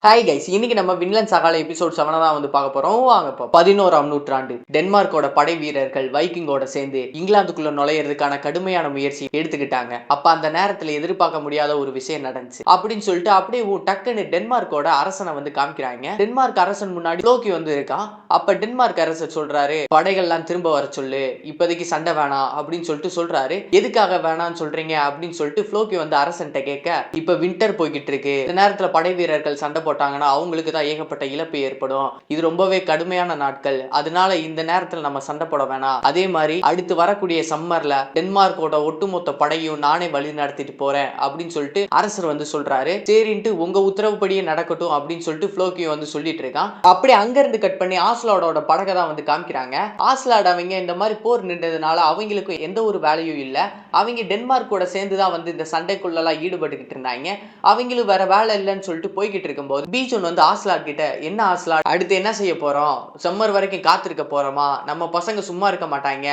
Hi guys, இன்னைக்கு நம்ம வின்லன் சகால episode 7 தான் வந்து பார்க்க போறோம். வாங்க இப்போ 11ஆம் நூற்றாண்டு டென்மார்க்கோட படை வீரர்கள் வைக்கிங்கோட சேர்ந்து இங்கிலாந்துக்குள்ள நுழையிறதுக்கான கடுமையான முயற்சி எடுத்துக்கிட்டாங்க. அப்ப அந்த நேரத்துல எதிர்பார்க்க முடியாத ஒரு விஷயம் நடந்துச்சு அப்படின்னு சொல்லிட்டு அப்படியே டக்குன்னு டென்மார்க்கோட அரசனை வந்து காமிக்கிறாங்க. டென்மார்க் அரசன் முன்னாடி லோக்கி வந்து இருக்கான். அப்ப டென்மார்க் அரசர் சொல்றாரு, படைகள்லாம் திரும்ப வர சொல்லு, இப்போதைக்கு சண்டை வேணாம் அப்படின்னு சொல்றாரு. எதுக்காக வேணாம்னு சொல்றீங்க அப்படின்னு சொல்லிட்டு ஃப்ளோக்கி வந்து அரசன்ட்ட கேட்க, இப்ப வின்டர் போய்கிட்டு இருக்கு, இந்த நேரத்துல படை வீரர்கள் சண்டை போட்டாங்கன்னா அவங்களுக்கு தான் ஏகப்பட்ட இழப்பு ஏற்படும். இது ரொம்பவே கடுமையான நாட்கள், அதனால இந்த நேரத்துல நம்ம சண்டை போட வேணாம். அதே மாதிரி அடுத்து வரக்கூடிய சம்மர்ல டென்மார்க்கோட ஒட்டுமொத்த படையும் நானே வழி நடத்திட்டு போறேன் அப்படின்னு சொல்லிட்டு அரசர் வந்து சொல்றாரு. சரின்ட்டு உங்க உத்தரவுப்படியே நடக்கட்டும் அப்படின்னு சொல்லிட்டு ஃப்ளோக்கி வந்து சொல்லிட்டு இருக்கான். அப்படியே அங்க இருந்து கட் பண்ணி ஆஸ்லாடோட படகை தான் வந்து காமிக்கிறாங்க. ஆஸ்லாட் அவங்க இந்த மாதிரி போர் நின்றதுனால அவங்களுக்கு எந்த ஒரு வேலையும் இல்ல. அவங்க டென்மார்க்கோட சேர்ந்துதான் வந்து இந்த சண்டைக்குள்ளலாம் ஈடுபட்டுக்கிட்டு இருந்தாங்க. அவங்களும் வேற வேலை இல்லைன்னு சொல்லிட்டு போய்கிட்டு இருக்கும்போது பீஜன் வந்து ஆஸ்லாட் கிட்ட, என்ன ஆஸ்லாட், அடுத்து என்ன செய்ய போறோம், சம்மர் வரைக்கும் காத்திருக்க போறோமா, நம்ம பசங்க சும்மா இருக்க மாட்டாங்க,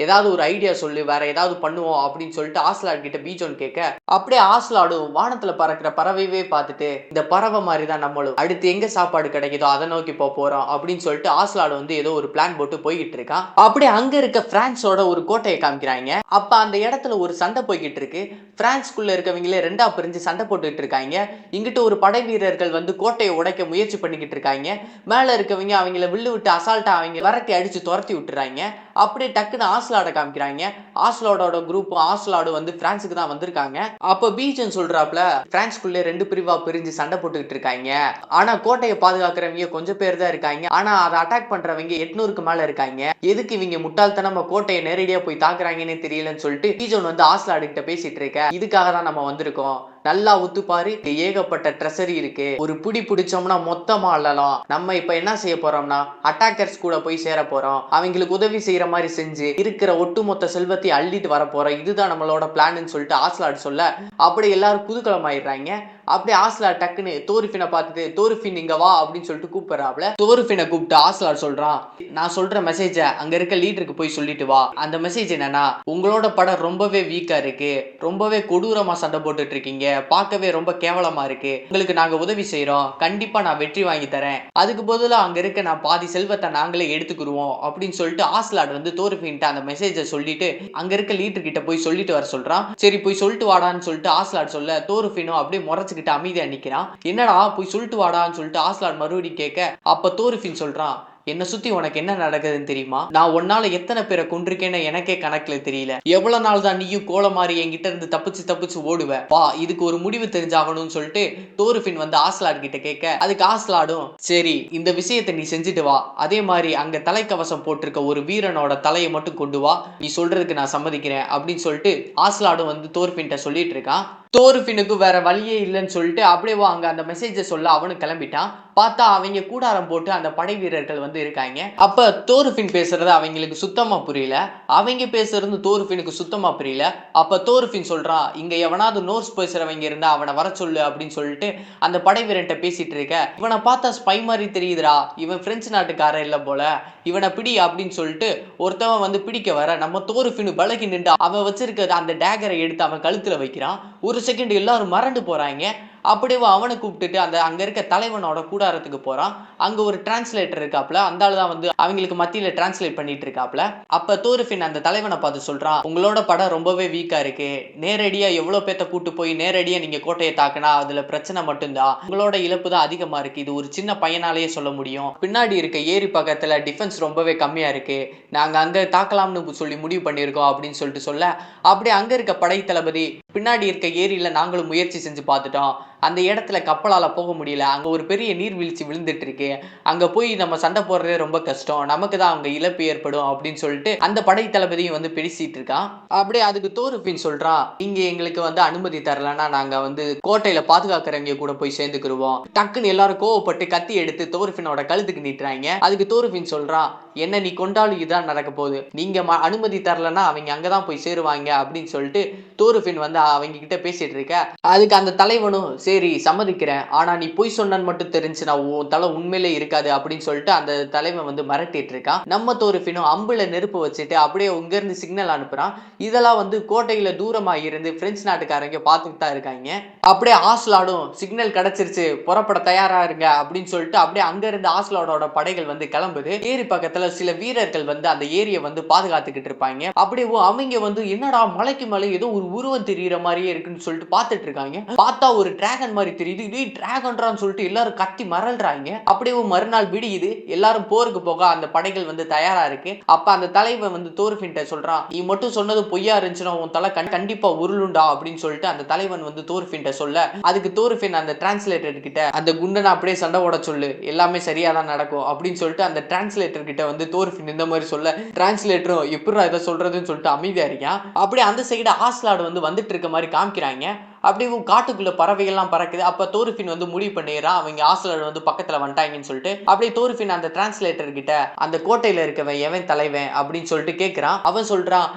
ஏதாவது ஒரு ஐடியா சொல்லு, வேற ஏதாவது பண்ணுவோம் அப்படின்னு சொல்லிட்டு ஆஸ்லாட் கிட்ட பீஜன் கேட்க, அப்படியே ஆஸ்லாடும் வானத்துல பறக்கிற பறவையே பார்த்துட்டு, இந்த பறவை மாதிரி தான் நம்மளும், அடுத்து எங்க சாப்பாடு கிடைக்குதோ அதை நோக்கி போறோம் அப்படின்னு சொல்லிட்டு ஆஸ்லாடு வந்து ஏதோ ஒரு பிளான் போட்டு போய்கிட்டு இருக்கான். அப்படியே அங்க இருக்க பிரான்ஸோட ஒரு கோட்டையை காமிக்கிறாங்க. அப்ப அந்த இடத்துல ஒரு சண்டை போய்கிட்டு இருக்கு. பிரான்ஸ்குள்ள இருக்கவங்களே ரெண்டா பிரிஞ்சு சண்டை போட்டுட்டு இருக்காங்க. இங்கிட்ட ஒரு படை வீரர்கள் வந்து கோட்டையை உடைக்க முயற்சி பண்ணிக்கிட்டு இருக்காங்க. மேல இருக்கவங்க அவங்கள வில்லு விட்டு அசால்ட்டா அவங்க விரட்டி அடிச்சு துரத்தி விட்டுறாங்க. அப்படியே டக்குன்னு ஆஸ்லாட காமிக்கிறாங்க. ஆஸ்லாடோட குரூப் ஆஸ்லாடு வந்து பிரான்ஸுக்கு தான் வந்திருக்காங்க. அப்ப பீஜன் சொல்றாப்ல, பிரான்ஸ்குள்ள ரெண்டு பிரிவா பிரிஞ்சு சண்டை போட்டுக்கிட்டு இருக்காங்க, ஆனா கோட்டையை பாதுகாக்கிறவங்க கொஞ்சம் பேர் தான் இருக்காங்க, ஆனா அதை அட்டாக் பண்றவங்க 800க்கு மேல இருக்காங்க, எதுக்கு இவங்க முட்டாள்தனமா கோட்டையை நேரடியா போய் தாக்குறாங்கன்னு தெரியலன்னு சொல்லிட்டு பீஜன் வந்து ஆஸ்லாடு கிட்ட பேசிட்டு இருக்க, இதுக்காக தான் நம்ம வந்திருக்கோம், நல்லா ஒத்து பாரு, ஏகப்பட்ட ட்ரெஸரி இருக்கு, ஒரு புடி பிடிச்சோம்னா மொத்தமா அள்ளலாம், நம்ம இப்ப என்ன செய்ய போறோம்னா அட்டாக்கர்ஸ் கூட போய் சேர போறோம், அவங்களுக்கு உதவி செய்யற மாதிரி செஞ்சு இருக்கிற ஒட்டுமொத்த செல்வத்தை அள்ளிட்டு வர போறோம், இதுதான் நம்மளோட பிளான்னு சொல்லிட்டு ஆஸ்லாட் சொல்ல, அப்படி எல்லாரும் குதூகலம் ஆயிடுறாங்க. அப்படியே ஆஸ்லாட் டக்குன்னு தோரிஃபினை பார்த்துட்டு, தோரிஃபின் இங்க வா அப்படின்னு சொல்லிட்டு கூப்பிடுறாப்ல. தோரிஃபினை கூப்பிட்டு ஆஸ்லாட் சொல்றான், நான் சொல்ற மெசேஜ அங்க இருக்க லீடருக்கு போய் சொல்லிட்டு வா. அந்த மெசேஜ் என்னன்னா, உங்களோட படம் ரொம்பவே வீக்கா இருக்கு, ரொம்பவே கொடூரமா சண்டை போட்டுட்டு இருக்கீங்க, பார்க்கவே ரொம்ப கேவலமா இருக்கு, உங்களுக்கு நாங்க உதவி செய்யறோம், கண்டிப்பா நான் வெற்றி வாங்கி தரேன், அதுக்கு பதிலா அங்க இருக்க நான் பாதி செல்வத்தை நாங்களே எடுத்துக்கிடுவோம் அப்படின்னு சொல்லிட்டு ஆஸ்லாட் வந்து தோரிஃபின்ட்ட அந்த மெசேஜை சொல்லிட்டு அங்க இருக்க லீடர் கிட்ட போய் சொல்லிட்டு வர சொல்றான். சரி போய் சொல்லிட்டு வாடான்னு சொல்லிட்டு ஆஸ்லாட் சொல்ல, தோரிஃபினும் அப்படியே முறைச்சுக்கிட்டு அமைதியா நிக்கிறான். என்னடா போய் சொல்லிட்டு வாடான்னு சொல்லிட்டு ஆஸ்லாட் மறுபடியும் கேட்க, அப்ப தோரிஃபின் சொல்றான், என்ன சுத்தி உனக்கு என்ன நடக்குதுன்னு தெரியுமா, நான் உன்னால எத்தனை பேரை கொண்டிருக்கேன்னு எனக்கே கணக்குல தெரியல, எவ்வளவு நாள் தான் நீயும் கோல மாதிரி என்கிட்ட இருந்து தப்பிச்சு தப்பிச்சு ஓடுவ, வா இதுக்கு ஒரு முடிவு தெரிஞ்சாகணும்னு சொல்லிட்டு தோரிஃபின் வந்து ஆஸ்லாட் கிட்ட கேட்க, அதுக்கு ஆஸ்லாடும், சரி இந்த விஷயத்தை நீ செஞ்சுட்டு வா, அதே மாதிரி அங்க தலைக்கவசம் போட்டிருக்க ஒரு வீரனோட தலையை மட்டும் கொண்டு வா, நீ சொல்றதுக்கு நான் சம்மதிக்கிறேன் அப்படின்னு சொல்லிட்டு ஆஸ்லாடும் வந்து தோரிஃபின்ட்ட சொல்லிட்டு இருக்கான். தோரிஃபினுக்கு வேற வழியே இல்லைன்னு சொல்லிட்டு அப்படியே அங்க அந்த மெசேஜை சொல்ல அவனும் கிளம்பிட்டான். பார்த்தா அவங்க கூடாரம் போட்டு அந்த படை வீரர்கள் வந்து இருக்காங்க. அப்ப தோரிஃபின் பேசுறது அவங்களுக்கு சுத்தமா புரியல, அவங்க பேசுறது தோரிஃபினுக்கு சுத்தமா புரியல. அப்ப தோரிஃபின் சொல்றான், இங்க எவனாவது நோர்ஸ் பேசுறவங்க இருந்தா அவனை வர சொல்லு அப்படின்னு சொல்லிட்டு அந்த படை வீரன்ட்ட பேசிட்டு இருக்க, இவனை பார்த்தா ஸ்பை மாதிரி தெரியுதுடா, இவன் பிரெஞ்சு நாட்டுக்காரன் இல்ல போல, இவனை பிடி அப்படின்னு சொல்லிட்டு ஒருத்தவன் வந்து பிடிக்க வர, நம்ம தோரிஃபின் விலகி நின்று அவன் வச்சிருக்க அந்த டேகரை எடுத்து அவன் கழுத்துல வைக்கிறான். ஒரு செகண்ட் எல்லாரும் மறந்து போறாங்க. அப்படியே அவனை கூப்பிட்டுட்டு அந்த அங்க இருக்க தலைவனோட கூடாரத்துக்கு போறான். அங்க ஒரு டிரான்ஸ்லேட்டர் இருக்காப்ல, அந்த ஆளு தான் வந்து அவங்களுக்கு மத்தியில டிரான்ஸ்லேட் பண்ணிட்டு இருக்காப்ல. அப்ப தோரிஃபின் அந்த தலைவனை பார்த்து சொல்றான், உங்களோட படம் ரொம்பவே வீக்கா இருக்கு, நேரடியா எவ்வளவு பேத்த கூட்டு போய் நேரடியா நீங்க கோட்டையை தாக்குனா அதுல பிரச்சனை மட்டும்தான், உங்களோட இழப்பு தான் அதிகமா இருக்கு, இது ஒரு சின்ன பையனாலேயே சொல்ல முடியும், பின்னாடி இருக்க ஏரி பக்கத்துல டிஃபென்ஸ் ரொம்பவே கம்மியா இருக்கு, நாங்க அங்க தாக்கலாம்னு சொல்லி முடிவு பண்ணியிருக்கோம் அப்படின்னு சொல்லிட்டு சொல்ல, அப்படியே அங்க இருக்க படை தளபதி, பின்னாடி இருக்க ஏரியில நாங்களும் முயற்சி செஞ்சு பார்த்துட்டோம், அந்த இடத்துல கப்பலால போக முடியல, அங்க ஒரு பெரிய நீர்வீழ்ச்சி விழுந்துட்டு இருக்கு, அங்க போய் நம்ம சண்டை போடுறதே ரொம்ப கஷ்டம், நமக்கு தான் அங்க இழப்பு ஏற்படும் அப்படின்னு சொல்லிட்டு அந்த படை தளபதியும் வந்து பேசிட்டு இருக்கான். அப்படியே அதுக்கு தோரிஃபின் சொல்றான், நீங்க எங்களுக்கு வந்து அனுமதி தரலன்னா நாங்க வந்து கோட்டையில பாதுகாக்கிறவங்க கூட போய் சேர்ந்துக்கிடுவோம். டக்குன்னு எல்லாரும் கோவப்பட்டு கத்தி எடுத்து தோரிஃபினோட கழுத்துக்கு நீட்டுறாங்க. அதுக்கு தோரிஃபின் சொல்றான், என்ன நீ கொண்டாலும் இதுதான் நடக்க போகுது, நீங்க அனுமதி தரலன்னா அவங்க அங்கதான் போய் சேருவாங்க அப்படின்னு சொல்லிட்டு தோருஃபின் வந்து அவங்க கிட்ட பேசிட்டு இருக்க. அதுக்கு அந்த தலைவனும் சரி சம்மதிக்கிறேன், ஆனா நீ பொய் சொன்னன்னு மட்டும் தெரிஞ்சுனா உன் தலை உண்மையிலே இருக்காது அப்படின்னு சொல்லிட்டு அந்த தலைவன் வந்து மிரட்டிட்டு இருக்கான். நம்ம தோருஃபினும் அம்புல நெருப்பு வச்சுட்டு அப்படியே இங்க இருந்து சிக்னல் அனுப்புறான். இதெல்லாம் வந்து கோட்டையில தூரமா இருந்து பிரெஞ்சு நாட்டுக்காரங்க பார்த்துட்டு தான் இருக்காங்க. அப்படியே ஆஸ்லாடும் சிக்னல் கிடைச்சிருச்சு, புறப்பட தயாரா இருங்க அப்படின்னு சொல்லிட்டு அப்படியே அங்க இருந்து ஆஸ்லாடோட படைகள் வந்து கிளம்புது. ஏரி பக்கத்துல சில வீரர்கள் வந்து அந்த ஏரியை வந்து பாதுகாத்துக்கிட்டு இருப்பாங்க. அப்படியே அவங்க வந்து என்னடா மலைக்கு மலை ஏதோ ஒரு உருவம் தெரியுற மாதிரியே இருக்குன்னு சொல்லிட்டு பார்த்துட்டு இருக்காங்க. பார்த்தா ஒரு டிராகன் மாதிரி தெரியுது. டேய் டிராகன்றான்னு சொல்லிட்டு எல்லாரும் கத்தி மறல்றாங்க. அப்படியே மறுநாள் விடியுது. எல்லாரும் போருக்கு போக அந்த படைகள் வந்து தயாரா இருக்கு. அப்ப அந்த தலைவன் வந்து தோருஃபின்ட்ட சொல்றான், நீ மட்டும் சொன்னது பொய்யா இருந்துச்சுன்னா உன் தலை கண்டிப்பா உருளுண்டா அப்படின்னு சொல்லிட்டு அந்த தலைவன் வந்து தோருஃபின்ட்ட சொல்ல, அதுக்கு தோருஃபின் அந்த டிரான்ஸ்லேட்டர் கிட்ட அந்த குண்டனை அப்படியே சண்டை ஓட சொல்லு, எல்லாமே சரியா தான் நடக்கும் அப்படின்னு சொல்லிட்டு அந்த டிரான்ஸ்லேட்டர் கிட்ட வந்து தோருஃபின் இந்த மாதிரி சொல்ல, டிரான்ஸ்லேட்டரும் எப்படிடா இதை சொல்றதுன்னு சொல்லிட்டு அமைதியா இருக்கான். அப்படியே அந்த சைடு ஆஸ்லாடு வந்து வந்துட்டு இருக்க மாதிரி காமிக்கிறாங்க. அப்படியே காட்டுக்குள்ள பறவைகள்லாம் பறக்குது. அப்ப தோருஃபின் வந்து முடிவு பண்ணிடுறான், அவங்க ஆஸ்லாடு வந்து பக்கத்துல வந்துட்டாங்கன்னு சொல்லிட்டு. அப்படியே தோருஃபின் அந்த டிரான்ஸ்லேட்டர் கிட்ட அந்த கோட்டையில இருக்கவன் எவன் தலைவன் அப்படின்னு சொல்லிட்டு கேட்கிறான். அவன் சொல்றான்,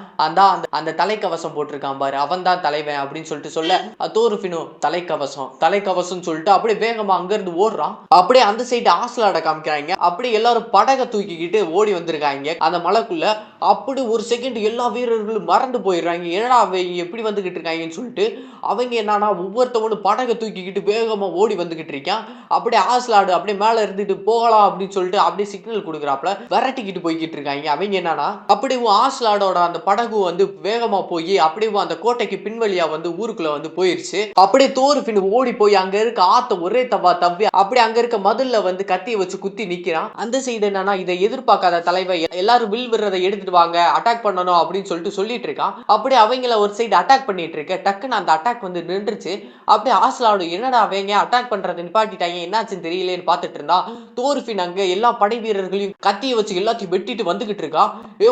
அந்த தலைக்கவசம் போட்டிருக்கான் பாரு, அவன் தான் தலைவன் அப்படின்னு சொல்லிட்டு சொல்ல, தோருஃபினும் தலைக்கவசம் சொல்லிட்டு அப்படியே வேகமா அங்க இருந்து ஓடுறான். அப்படியே அந்த சைடு ஆஸ்லாட காமிக்கிறாங்க. அப்படியே எல்லாரும் படகை தூக்கிக்கிட்டு ஓடி வந்திருக்காங்க அந்த மலைக்குள்ள. அப்படி ஒரு செகண்ட் எல்லா வீரர்களும் மறந்து போயிடுறாங்க, என்னடா எப்படி வந்துகிட்டு இருக்காங்கன்னு சொல்லிட்டு. அவங்க என்னன்னா ஒவ்வொருத்தவனும் படகை தூக்கிக்கிட்டு வேகமா ஓடி வந்துகிட்டு இருக்கான். அப்படியே ஆஸ்லாடு அப்படியே மேல இருந்துட்டு போகலாம் அப்படின்னு சொல்லிட்டு அப்படியே சிக்னல் கொடுக்குறாப்ல விரட்டிக்கிட்டு போய்கிட்டு இருக்காங்க. அவங்க என்னன்னா அப்படியே ஆஸ்லாடோட அந்த படகு வந்து வேகமா போய் அப்படியே அந்த கோட்டைக்கு பின்வழியா வந்து ஊருக்குள்ள வந்து போயிருச்சு. அப்படியே தோருஃபின் ஓடி போய் அங்க இருக்க ஆத்த ஒரே தவ்வி அப்படியே அங்க இருக்க மதுல்ல வந்து கத்தியை வச்சு குத்தி நிக்கிறான். அந்த சைடு என்னன்னா இதை எதிர்பார்க்காத தலைவர் எல்லாரும் வில் விடுறதை எடுத்துட்டு வாங்க, அட்டாக் பண்ணணும் அப்படின்னு சொல்லிட்டு சொல்லிட்டு இருக்கான். அப்படியே அவங்கள ஒரு சைடு அட்டாக் பண்ணிட்டு இருக்க. டக்குன்னு அந்த அட்டாக் வந்து நின்றுச்சு. அப்படியே ஆஸ்லாடு என்னடா அவங்க அட்டாக் பண்றதை நிப்பாட்டிட்டாங்க, என்னாச்சுன்னு தெரியலேன்னு பார்த்துட்டு இருந்தா தோருஃபின் அங்க எல்லா படை வீரர்களையும் கத்தியை வச்சு எல்லாத்தையும் வெட்டிட்டு வந்துகிட்டு இருக்கான்.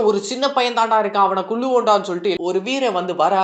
ஒரு சின்ன பையன் தாண்டா இருக்கான், அவனை கொல்லுவோண்டான்னு சொல்லிட்டு ஒரு வீரன் வந்து வர,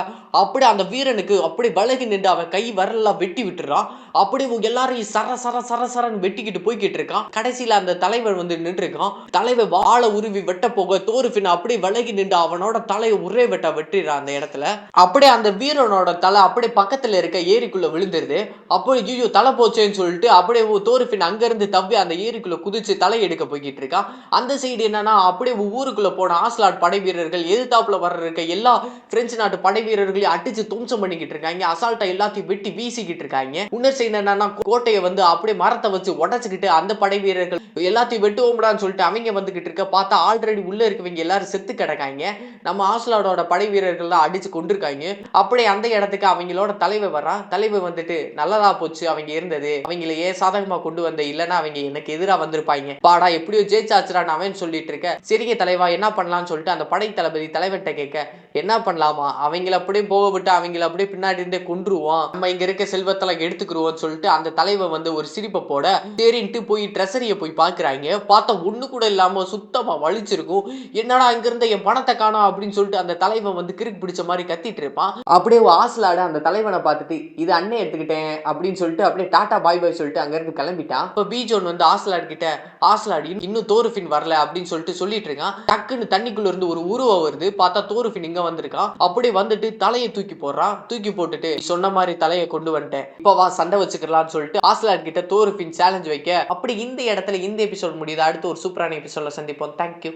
அப்படியே அந்த வீரனுக்கு அப்படியே விலகி நின்று அவன் கை வரலாம் வெட்டி விட்டுறான். அப்படியே எல்லாரையும் சரன்னு வெட்டிக்கிட்டு போய்கிட்டு இருக்கான். கடைசியில அந்த தலைவர் வந்து நின்று இருக்கான். தலைவர் வாழை உருவி வெட்ட போக தோருஃபின் அப்படியே விலகி நின்று அவனோட தலையை ஒரே வெட்ட வெட்டிடுறான் அந்த இடத்துல. அப்படியே அந்த வீரனோட தலை அப்படியே பக்கத்துல இருக்க ஏரிக்குள்ள விழுந்துருது. அப்போ ஐயோ தலை போச்சேன்னு சொல்லிட்டு அப்படியே தோருஃபின் அங்க இருந்து தவ்வி அந்த ஏரிக்குள்ள குதிச்சு தலை எடுக்க போய்கிட்டு இருக்கான். அந்த சைடு என்னன்னா அப்படியே ஊருக்குள்ள போன ஆஸ்லாட் படை வீரர்கள் எதிர்த்தாப்புல வர இருக்க எல்லா பிரெஞ்சு நாட்டு படை வீரர்களையும் அடிச்சு தும்சம் பண்ணிக்கிட்டு இருக்காங்க. அசால்ட்டா எல்லாத்தையும் வெட்டி வீசிக்கிட்டு இருக்காங்க. இன்னொரு சைடு என்னன்னா கோட்டையை வந்து அப்படியே மரத்தை வச்சு உடச்சுக்கிட்டு அந்த படை வீரர்கள் எல்லாத்தையும் வெட்டுவோம்டான்னு சொல்லிட்டு அவங்க வந்துகிட்டு இருக்க. பார்த்தா ஆல்ரெடி உள்ள இருக்கவங்க எல்லாரும் செத்து கிடக்காங்க. நம்ம ஆஸ்லாடோட படை வீரர்கள்லாம் அடிச்சு கொண்டிருக்காங்க. அப்படியே அந்த இடத்துக்கு அவங்களோட தலைவர் வர்றான். தலைவர் வந்துட்டு நல்லதா போச்சு அவங்க இருந்தது, அவங்களை ஏன் சாதகமா கொண்டு வந்த, இல்லைன்னா அவங்க எனக்கு எதிராக வந்திருப்பாங்க, பாடா எப்படியோ ஜெயிச்சாச்சுடான்னு அவன் சொல்லிட்டு இருக்க. சரிங்க தலைவா என்ன பண்ணலாம்னு சொல்லிட்டு அந்த படை தளபதி தலைவர்கிட்ட கேட்க, என்ன பண்ணலாமா, அவங்கள அப்படியே போக விட்டு அவங்கள அப்படியே பின்னாடி இருந்தே கொன்றுவோம், நம்ம இங்க இருக்க செல்வத்தெல்லாம் எடுத்துக்கிருவோம் சொல்லிட்டு அந்த தலைவர் வந்து ஒரு சிரிப்பை போட சரின்ட்டு போய் ட்ரெஸரியை போய் பார்க்குறாங்க. பார்த்தா ஒண்ணு கூட இல்லாம சுத்தமா வலிச்சிருக்கும். என்னடா இங்க இருந்த என் பணத்தை காணோம் அப்படின்னு சொல்லிட்டு அந்த தலைவன் வந்து கிறுக்கு பிடிச்ச மாதிரி கத்திட்டு இருப்பான். அப்படியே ஆஸ்லாடு அந்த தலைவனை பார்த்துட்டு இது அண்ணே எடுத்துக்கிட்டேன் அப்படின்னு சொல்லிட்டு அப்படியே டாடா பாய் பாய் சொல்லிட்டு அங்க இருந்து கிளம்பிட்டான். இப்போ பீஜோன் வந்து ஆஸ்லாடு கிட்ட, ஆஸ்லாடு இன்னும் தோருஃபின் வரல அப்படின்னு சொல்லிட்டு இருக்கான். டக்குன்னு தண்ணிக்குள்ள இருந்து ஒரு உருவம் வருது. பார்த்தா தோருஃபின் இங்க வந்திருக்கான். அப்படியே வந்துட்டு தலையை தூக்கி போடுறான். தூக்கி போட்டுட்டு சொன்ன மாதிரி தலையை கொண்டு வந்துட்டேன், இப்போ வா சண்டை வச்சுக்கலாம்னு சொல்லிட்டு ஆஸ்லாடு கிட்ட தோருஃபின் சேலஞ்ச் வைக்க. அப்படி இந்த இடத்துல இந்த எபிசோட் முடியுது. அடுத்து ஒரு சூப்பரான எபிசோட்ல சந்திப்போம். தேங்க்யூ.